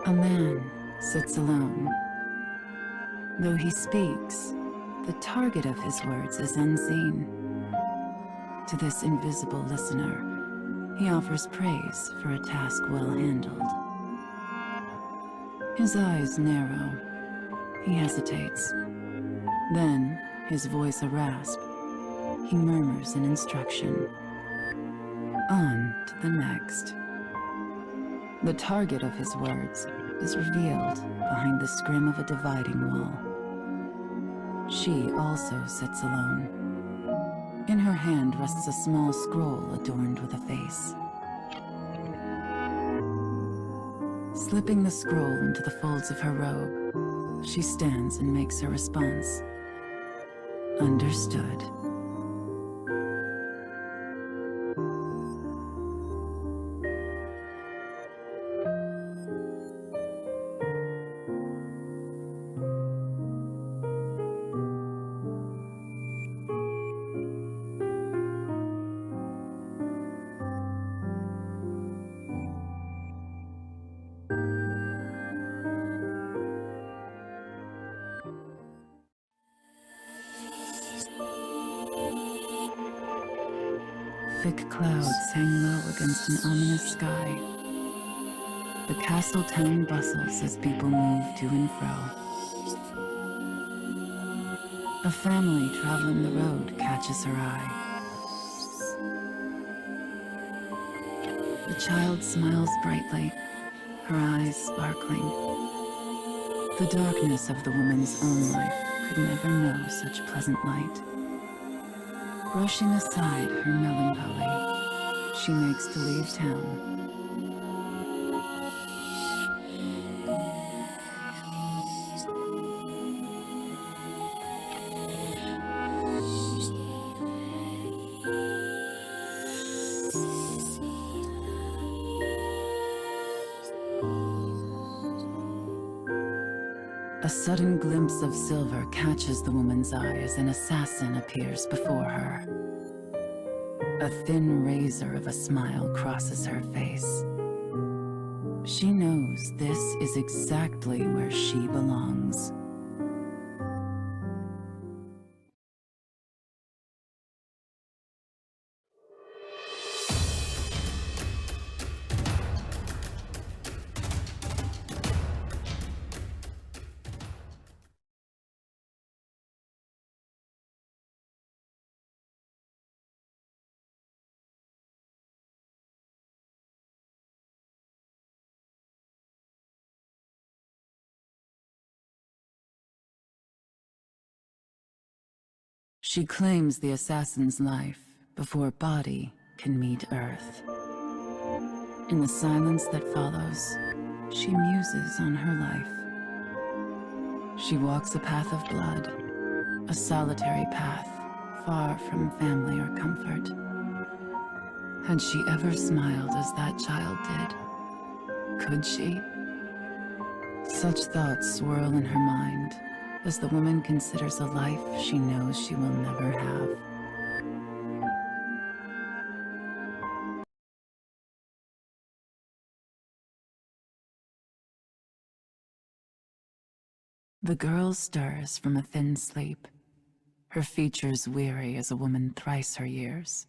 A man sits alone. Though he speaks, the target of his words is unseen. To this invisible listener, he offers praise for a task well handled. His eyes narrow. He hesitates. Then, his voice a rasp, he murmurs an instruction. On to the next. The target of his words is revealed behind the scrim of a dividing wall. She also sits alone. In her hand rests a small scroll adorned with a face. Slipping the scroll into the folds of her robe, she stands and makes her response. Understood. Thick clouds hang low against an ominous sky. The castle town bustles as people move to and fro. A family traveling the road catches her eye. The child smiles brightly, her eyes sparkling. The darkness of the woman's own life could never know such pleasant light. Brushing aside her melancholy, she makes to leave town. A sudden glimpse of silver catches the woman's eye as an assassin appears before her. A thin razor of a smile crosses her face. She knows this is exactly where she belongs. She claims the assassin's life before body can meet Earth. In the silence that follows, she muses on her life. She walks a path of blood, a solitary path, far from family or comfort. Had she ever smiled as that child did? Could she? Such thoughts swirl in her mind as the woman considers a life she knows she will never have. The girl stirs from a thin sleep, her features weary as a woman thrice her years.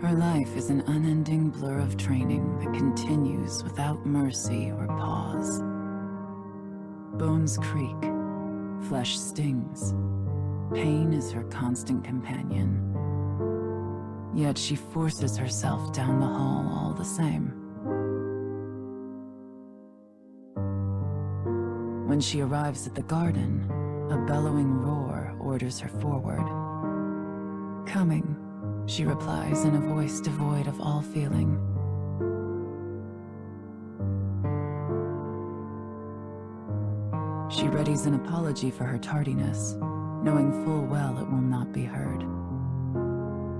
Her life is an unending blur of training that continues without mercy or pause. Bones creak, flesh stings. Pain is her constant companion. Yet she forces herself down the hall all the same. When she arrives at the garden, a bellowing roar orders her forward. Coming, she replies in a voice devoid of all feeling. She readies an apology for her tardiness, knowing full well it will not be heard.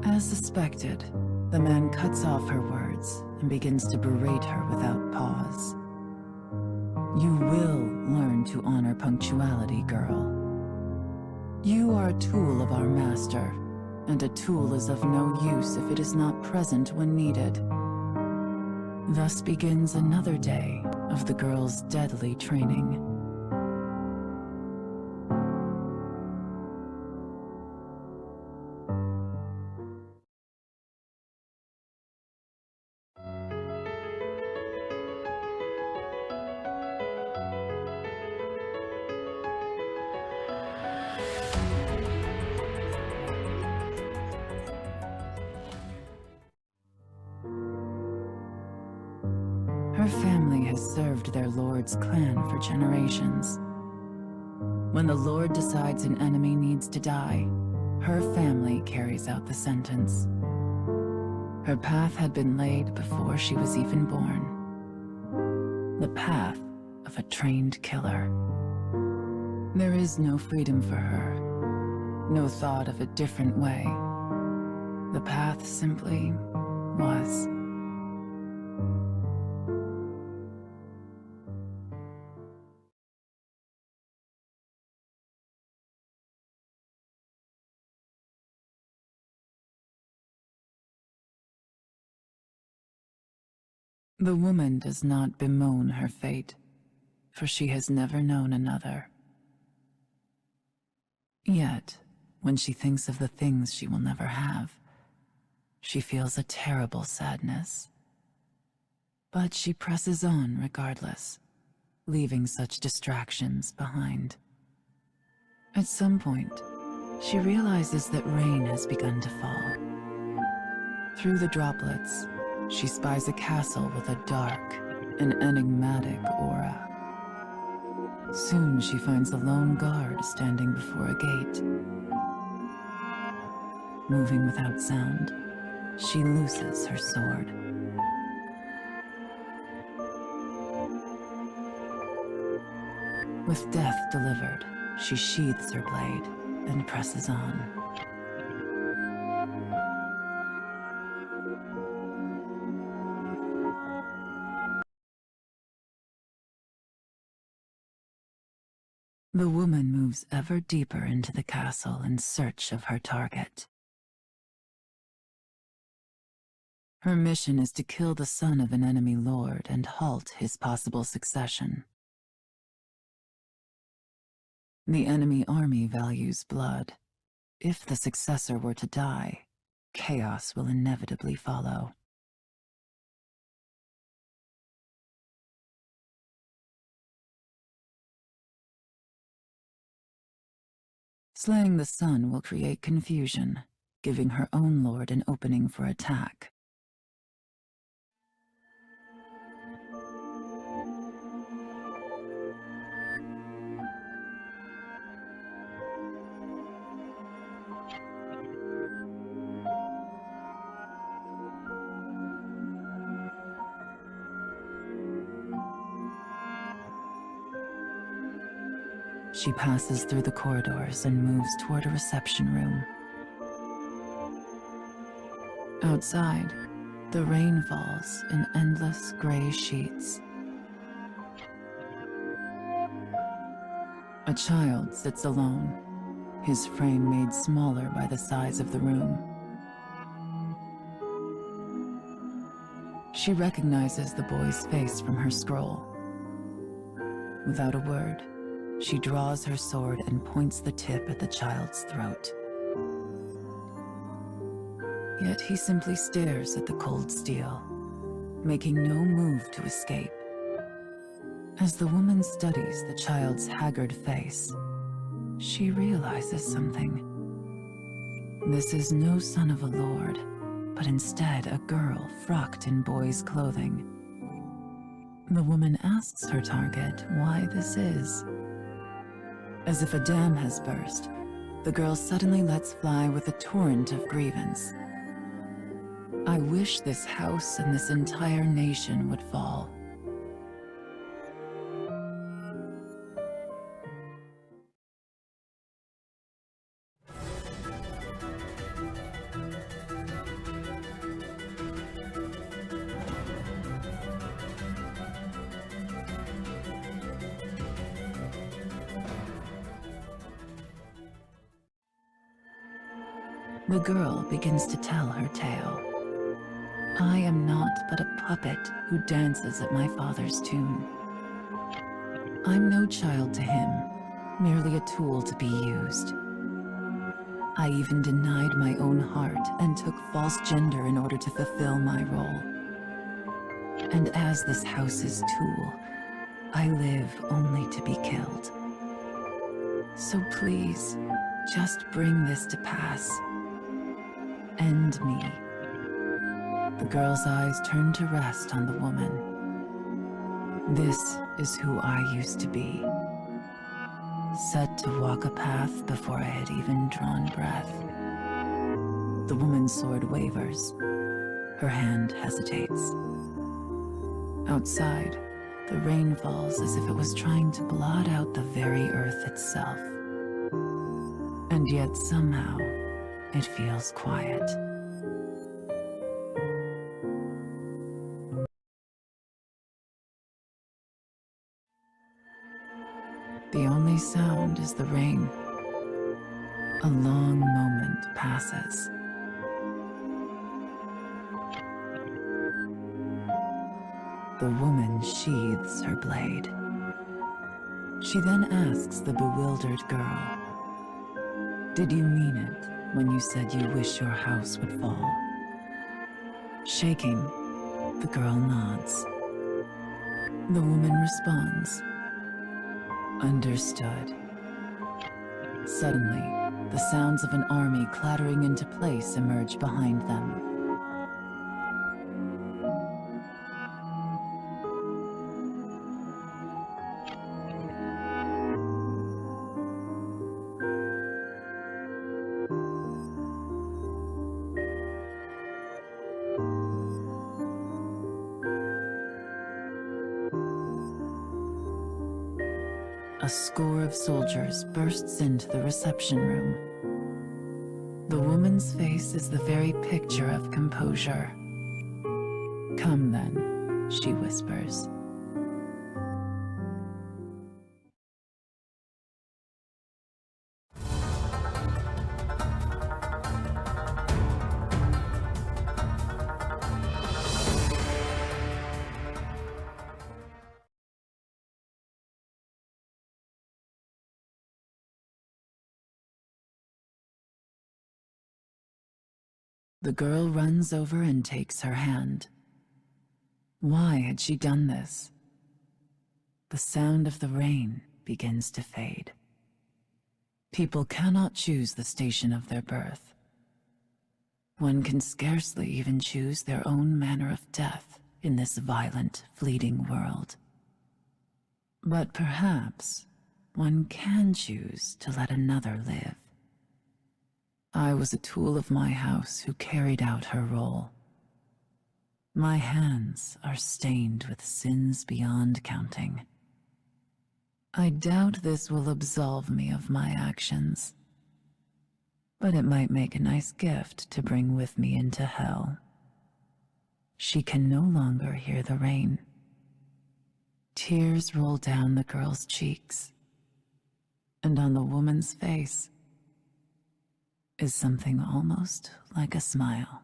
As suspected, the man cuts off her words and begins to berate her without pause. You will learn to honor punctuality, girl. You are a tool of our master, and a tool is of no use if it is not present when needed. Thus begins another day of the girl's deadly training. Her family has served their lord's clan for generations. When the lord decides an enemy needs to die, her family carries out the sentence. Her path had been laid before she was even born. The path of a trained killer. There is no freedom for her, no thought of a different way. The path simply was. The woman does not bemoan her fate, for she has never known another. Yet, when she thinks of the things she will never have, she feels a terrible sadness. But she presses on regardless, leaving such distractions behind. At some point, she realizes that rain has begun to fall. Through the droplets, she spies a castle with a dark and enigmatic aura. Soon she finds a lone guard standing before a gate. Moving without sound, she looses her sword. With death delivered, she sheathes her blade and presses on. The woman moves ever deeper into the castle in search of her target. Her mission is to kill the son of an enemy lord and halt his possible succession. The enemy army values blood. If the successor were to die, chaos will inevitably follow. Slaying the son will create confusion, giving her own lord an opening for attack. She passes through the corridors and moves toward a reception room. Outside, the rain falls in endless gray sheets. A child sits alone, his frame made smaller by the size of the room. She recognizes the boy's face from her scroll. Without a word, she draws her sword and points the tip at the child's throat. Yet he simply stares at the cold steel, making no move to escape. As the woman studies the child's haggard face, she realizes something. This is no son of a lord, but instead a girl frocked in boy's clothing. The woman asks her target why this is. As if a dam has burst, the girl suddenly lets fly with a torrent of grievance. I wish this house and this entire nation would fall. The girl begins to tell her tale. I am not but a puppet who dances at my father's tune. I'm no child to him, merely a tool to be used. I even denied my own heart and took false gender in order to fulfill my role. And as this house's tool, I live only to be killed. So please, just bring this to pass. End me. The girl's eyes turn to rest on the woman. This is who I used to be. Set to walk a path before I had even drawn breath. The woman's sword wavers. Her hand hesitates. Outside, the rain falls as if it was trying to blot out the very earth itself. And yet somehow, it feels quiet. The only sound is the rain. A long moment passes. The woman sheathes her blade. She then asks the bewildered girl, "Did you mean it when you said you wish your house would fall?" Shaking, the girl nods. The woman responds, "Understood." Suddenly, the sounds of an army clattering into place emerge behind them. A score of soldiers bursts into the reception room. The woman's face is the very picture of composure. "Come then," she whispers. The girl runs over and takes her hand. Why had she done this? The sound of the rain begins to fade. People cannot choose the station of their birth. One can scarcely even choose their own manner of death in this violent, fleeting world. But perhaps one can choose to let another live. I was a tool of my house who carried out her role. My hands are stained with sins beyond counting. I doubt this will absolve me of my actions, but it might make a nice gift to bring with me into hell. She can no longer hear the rain. Tears roll down the girl's cheeks, and on the woman's face is something almost like a smile.